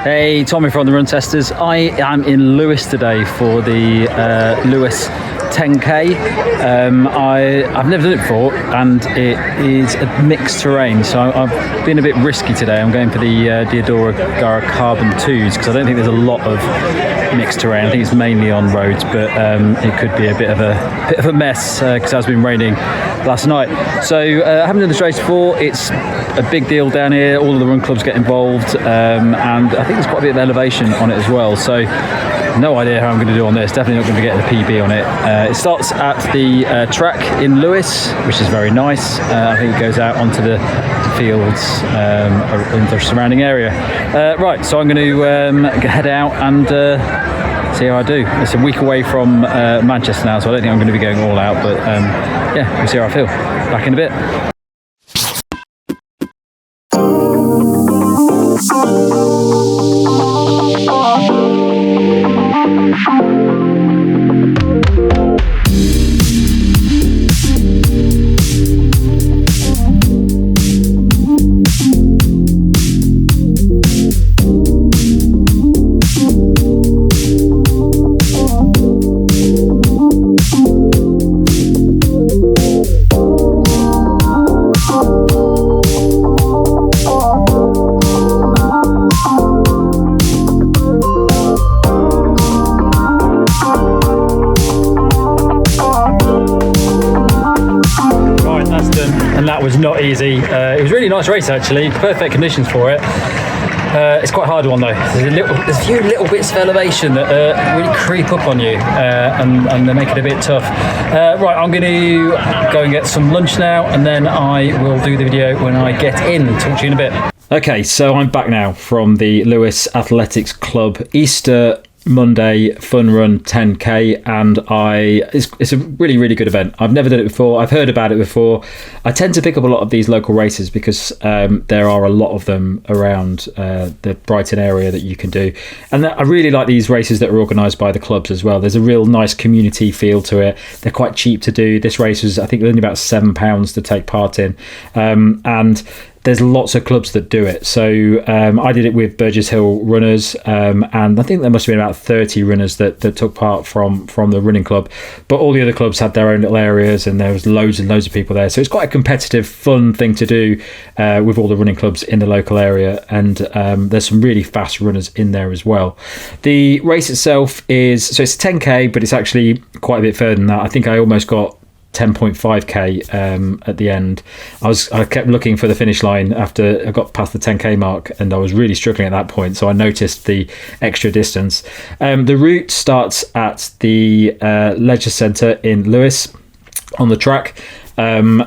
Hey, Tommy from the Run Testers. I am in Lewes today for the Lewes 10K. I've never done it before, and it is a mixed terrain, so I've been a bit risky today. I'm going for the Diadaora Gara Carbon 2s because I don't think there's a lot of mixed terrain. I think it's mainly on roads, but it could be a bit of a mess because it has been raining last night. So I haven't done this race before. It's a big deal down here. All of the run clubs get involved, and I think there's quite a bit of elevation on it as well. So no idea how I'm going to do on this. Definitely not going to get a PB on it. It starts at the track in Lewes, which is very nice. I think it goes out onto the fields in the surrounding area. Right, so I'm going to head out and see how I do. It's a week away from Manchester now, so I don't think I'm going to be going all out, but yeah, we'll see how I feel. Back in a bit. And that was not easy. It was a really nice race actually, perfect conditions for it. It's quite a hard one though. There's a few little bits of elevation that really creep up on you and they make it a bit tough. Right, I'm going to go and get some lunch now, and then I will do the video when I get in. Talk to you in a bit. Okay, so I'm back now from the Lewes Athletics Club Easter Monday fun run 10k, and it's a really good event. I've never done it before. I've heard about it before. I tend to pick up a lot of these local races because there are a lot of them around the Brighton area that you can do, and I really like these races that are organised by the clubs as well. There's a real nice community feel to it. They're quite cheap to do. This race was, I think, only about £7 to take part in, and there's lots of clubs that do it. So I did it with Burgess Hill runners, and I think there must have been about 30 runners that took part from the running club. But all the other clubs had their own little areas, and there was loads and loads of people there. So it's quite a competitive, fun thing to do with all the running clubs in the local area. And there's some really fast runners in there as well. The race itself it's a 10k, but it's actually quite a bit further than that. I think I almost got 10.5k at the end. I kept looking for the finish line after I got past the 10k mark, and I was really struggling at that point, so I noticed the extra distance. The route starts at the leisure centre in Lewes on the track,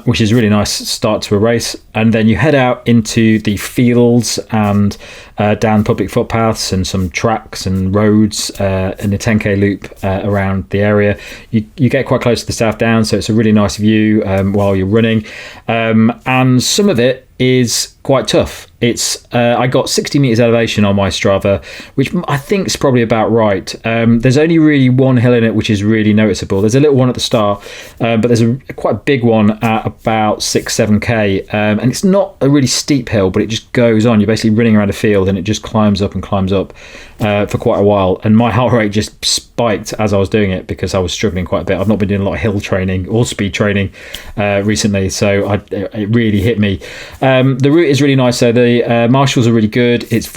which is a really nice start to a race, and then you head out into the fields and down public footpaths and some tracks and roads in the 10k loop around the area. You get quite close to the South Downs, so it's a really nice view while you're running, and some of it is quite tough. It's I got 60 meters elevation on my Strava, which I think is probably about right. There's only really one hill in it which is really noticeable. There's a little one at the start, but there's a quite big one at about 6-7k, and it's not a really steep hill, but it just goes on. You're basically running around a field and it just climbs up and climbs up for quite a while, and my heart rate just spiked as I was doing it because I was struggling quite a bit. I've not been doing a lot of hill training or speed training recently, so it really hit me. The route is really nice, so the marshals are really good. It's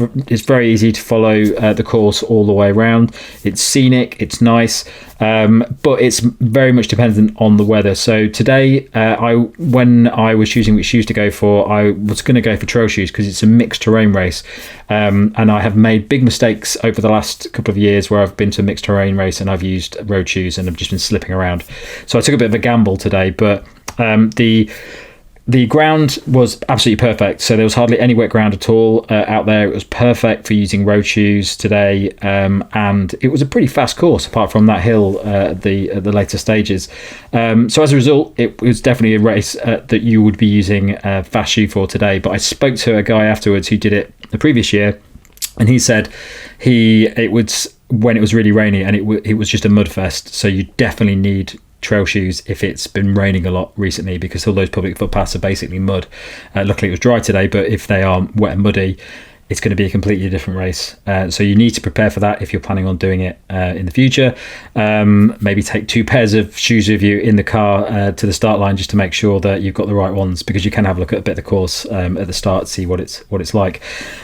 very easy to follow the course all the way around. It's scenic, it's nice, but it's very much dependent on the weather. So today, when I was choosing which shoes to go for, I was going to go for trail shoes because it's a mixed terrain race, and I have made big mistakes over the last couple of years where I've been to a mixed terrain race and I've used road shoes and I've just been slipping around. So I took a bit of a gamble today, but the ground was absolutely perfect, so there was hardly any wet ground at all out there. It was perfect for using road shoes today, and it was a pretty fast course apart from that hill at the later stages. So as a result, it was definitely a race that you would be using a fast shoe for today. But I spoke to a guy afterwards who did it the previous year, and he said it was when it was really rainy and it was just a mud fest. So you definitely need trail shoes if it's been raining a lot recently, because all those public footpaths are basically mud. Luckily it was dry today, but if they are wet and muddy, it's going to be a completely different race. So you need to prepare for that if you're planning on doing it in the future. Maybe take 2 pairs of shoes with you in the car to the start line, just to make sure that you've got the right ones, because you can have a look at a bit of the course at the start, see what it's like.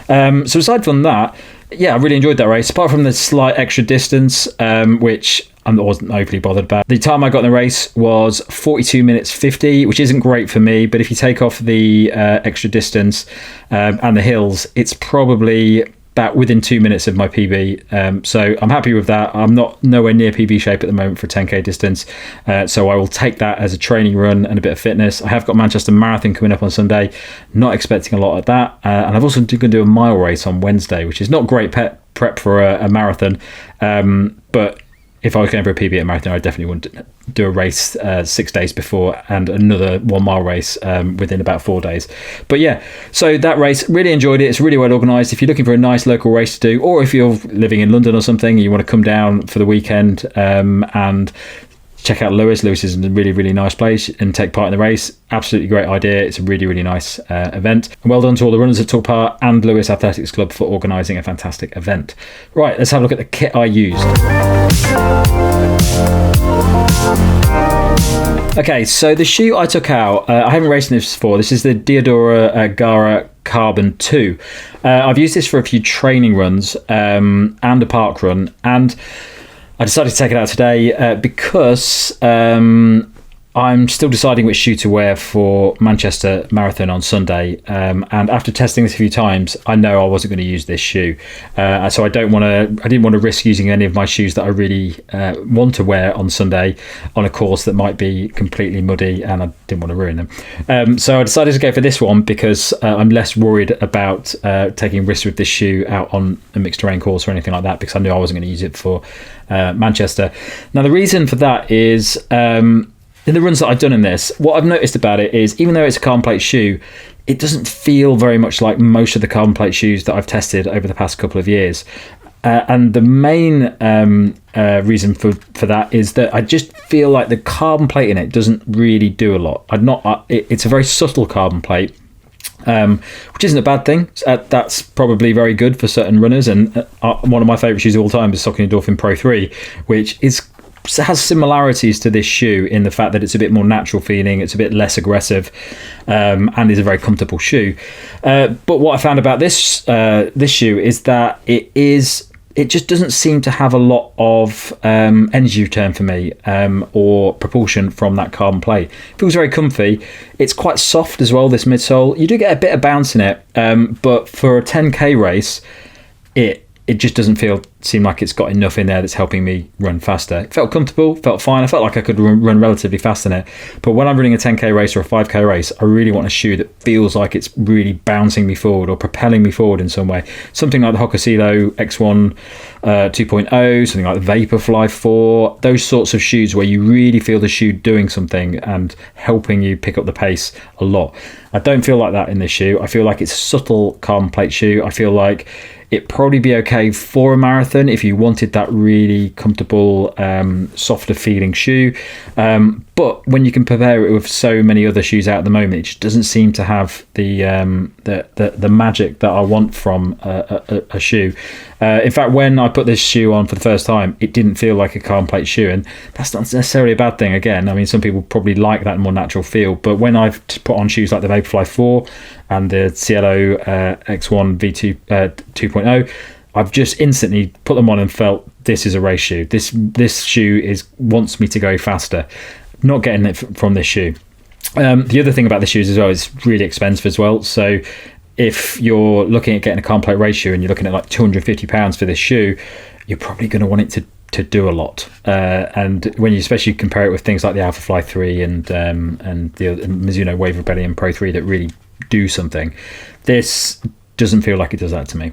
So aside from that, yeah, I really enjoyed that race. Apart from the slight extra distance, which I wasn't overly bothered about. The time I got in the race was 42 minutes 50, which isn't great for me, but if you take off the extra distance and the hills, it's probably about within 2 minutes of my PB. So I'm happy with that. I'm nowhere near PB shape at the moment for 10k distance. So I will take that as a training run and a bit of fitness. I have got Manchester Marathon coming up on Sunday. Not expecting a lot of that. And I've also going to do a mile race on Wednesday, which is not great prep for a marathon. But if I was going for a PB at marathon, I definitely wouldn't do a race 6 days before and another 1 mile race within about 4 days. But yeah, so that race, really enjoyed it. It's really well organised. If you're looking for a nice local race to do, or if you're living in London or something and you want to come down for the weekend and check out Lewes. Lewes is a really, really nice place, and take part in the race. Absolutely great idea. It's a really, really nice event. And well done to all the runners that took part and Lewes Athletics Club for organising a fantastic event. Right, let's have a look at the kit I used. Okay, so the shoe I took out, I haven't raced in this before. This is the Diadora Gara Carbon 2. I've used this for a few training runs and a park run, and I decided to take it out today because I'm still deciding which shoe to wear for Manchester Marathon on Sunday. And after testing this a few times, I know I wasn't going to use this shoe. So I didn't want to risk using any of my shoes that I really want to wear on Sunday on a course that might be completely muddy, and I didn't want to ruin them. So I decided to go for this one because I'm less worried about taking risks with this shoe out on a mixed terrain course or anything like that, because I knew I wasn't going to use it for Manchester. Now, the reason for that is in the runs that I've done in this, what I've noticed about it is, even though it's a carbon plate shoe, it doesn't feel very much like most of the carbon plate shoes that I've tested over the past couple of years. And the main reason for that is that I just feel like the carbon plate in it doesn't really do a lot. It's a very subtle carbon plate, which isn't a bad thing. That's probably very good for certain runners. And one of my favourite shoes of all time is Saucony Dolphin Pro 3, which has similarities to this shoe in the fact that it's a bit more natural feeling, it's a bit less aggressive, and is a very comfortable shoe. But what I found about this shoe is that it just doesn't seem to have a lot of energy return for me, or propulsion from that carbon plate. It feels very comfy. It's quite soft as well, this midsole. You do get a bit of bounce in it, but for a 10k race, it just doesn't seem like it's got enough in there that's helping me run faster. It felt comfortable, felt fine. I felt like I could run relatively fast in it. But when I'm running a 10k race or a 5k race, I really want a shoe that feels like it's really bouncing me forward or propelling me forward in some way. Something like the Hoka X1 2.0, something like the Vaporfly 4, those sorts of shoes where you really feel the shoe doing something and helping you pick up the pace a lot. I don't feel like that in this shoe. I feel like it's a subtle carbon plate shoe. I feel like it'd probably be okay for a marathon if you wanted that really comfortable, softer feeling shoe. But when you can compare it with so many other shoes out at the moment, it just doesn't seem to have the magic that I want from a shoe. In fact, when I put this shoe on for the first time, it didn't feel like a carbon plate shoe, and that's not necessarily a bad thing. Again, I mean, some people probably like that more natural feel, but when I've put on shoes like the Vaporfly 4 and the Cielo X1 V2 2.0, I've just instantly put them on and felt this is a race shoe. This shoe wants me to go faster. Not getting it from this shoe. The other thing about the shoes as well is it's really expensive as well. So if you're looking at getting a carbon plate race shoe and you're looking at like £250 for this shoe, you're probably going to want it to do a lot. And when you especially compare it with things like the Alphafly 3 and the Mizuno Wave Rebellion Pro 3 that really do something, this doesn't feel like it does that to me.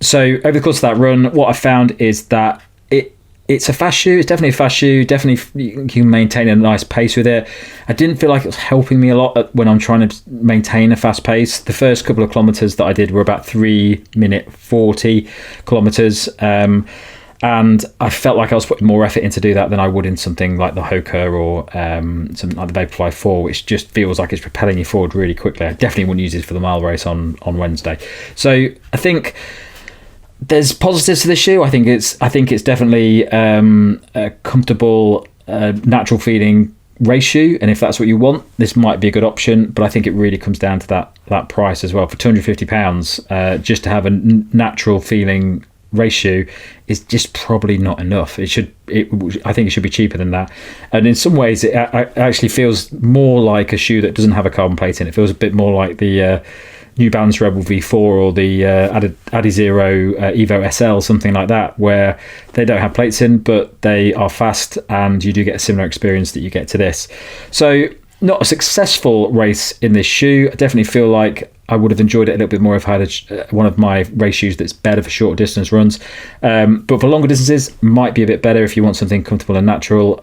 So over the course of that run, what I found is that it's a fast shoe. It's definitely a fast shoe. Definitely you can maintain a nice pace with it. I didn't feel like it was helping me a lot when I'm trying to maintain a fast pace. The first couple of kilometers that I did were about 3 minute 40 kilometers. and I felt like I was putting more effort in to do that than I would in something like the Hoka or something like the Vaporfly 4, which just feels like it's propelling you forward really quickly. I definitely wouldn't use it for the mile race on Wednesday. So I think there's positives to this shoe. I think it's definitely a comfortable, natural feeling race shoe, and if that's what you want, this might be a good option. But I think it really comes down to that price as well. For £250, just to have a natural feeling race shoe is just probably not enough. I think it should be cheaper than that. And in some ways, it actually feels more like a shoe that doesn't have a carbon plate in it. It feels a bit more like the New Balance Rebel V4 or the Adizero Evo SL, something like that, where they don't have plates in, but they are fast, and you do get a similar experience that you get to this. So not a successful race in this shoe. I definitely feel like I would have enjoyed it a little bit more if I had one of my race shoes that's better for short distance runs. But for longer distances, might be a bit better if you want something comfortable and natural.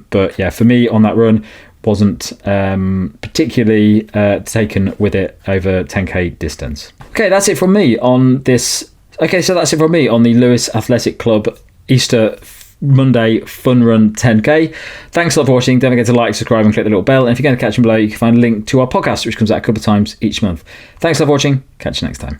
But yeah, for me on that run, wasn't particularly taken with it over 10k distance. Okay, that's it from me on this. Okay, so that's it from me on the Lewes Athletic Club Easter Monday Fun Run 10k. Thanks a lot for watching. Don't forget to like, subscribe, and click the little bell. And if you're going to catch them below, you can find a link to our podcast, which comes out a couple of times each month. Thanks a lot for watching. Catch you next time.